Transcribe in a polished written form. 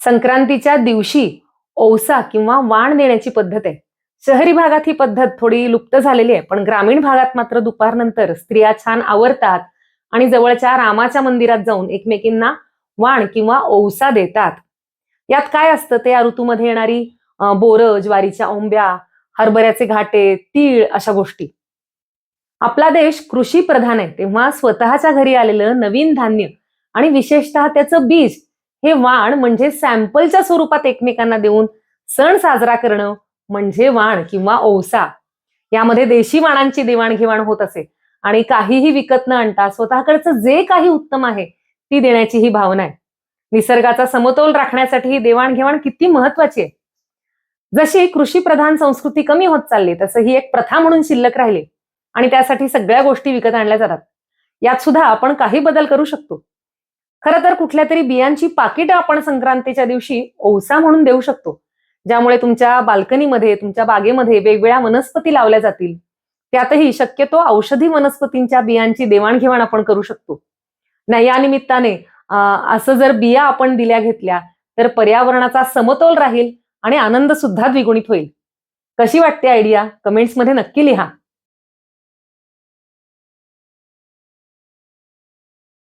संक्रांतीच्या दिवशी औसा किंवा वाण देण्याची पद्धत आहे. शहरी भागात ही पद्धत थोडी लुप्त झालेली आहे, पण ग्रामीण भागात मात्र दुपारनंतर स्त्रिया छान आवरतात आणि जवळच्या रामाच्या मंदिरात जाऊन एकमेकींना वाण किंवा औसा देतात. यात काय असतं ते या ऋतूमध्ये येणारी बोरं, ज्वारीच्या ओंब्या, हरभऱ्याचे घाटे, तीळ अशा गोष्टी. आपला देश कृषी प्रधान आहे, तेव्हा स्वतःच्या घरी आलेलं नवीन धान्य आणि विशेषतः त्याचं बीज हे वाण म्हणजे सॅम्पलच्या स्वरूपात एकमेकांना देऊन सण साजरा करणं म्हणजे वाण किंवा औसा. यामध्ये देशी वाणांची देवाणघेवाण होत असे आणि काहीही विकत न आणता स्वतःकडचं जे काही उत्तम आहे ती देण्याची ही भावना आहे. निसर्गाचा समतोल राखण्यासाठी ही देवाणघेवाण किती महत्वाची आहे. जशी कृषी प्रधान संस्कृती कमी होत चालली तसं ही एक प्रथा म्हणून शिल्लक राहिली आणि त्यासाठी सगळ्या गोष्टी विकत आणल्या जातात. यात सुद्धा आपण काही बदल करू शकतो. खरं तर कुठल्या तरी बियांची पाकिटं आपण संक्रांतीच्या दिवशी औसा म्हणून देऊ शकतो, ज्यामुळे तुमच्या बाल्कनीमध्ये, तुमच्या बागेमध्ये वेगवेगळ्या वनस्पती लावल्या जातील. त्यातही शक्यतो औषधी वनस्पतींच्या बियांची देवाणघेवाण आपण करू शकतो. नाही या निमित्ताने असं जर बिया आपण दिल्या घेतल्या तर पर्यावरणाचा समतोल राहील आणि आनंद सुद्धा द्विगुणित होईल. कशी वाटते आयडिया? कमेंट्समध्ये नक्की लिहा.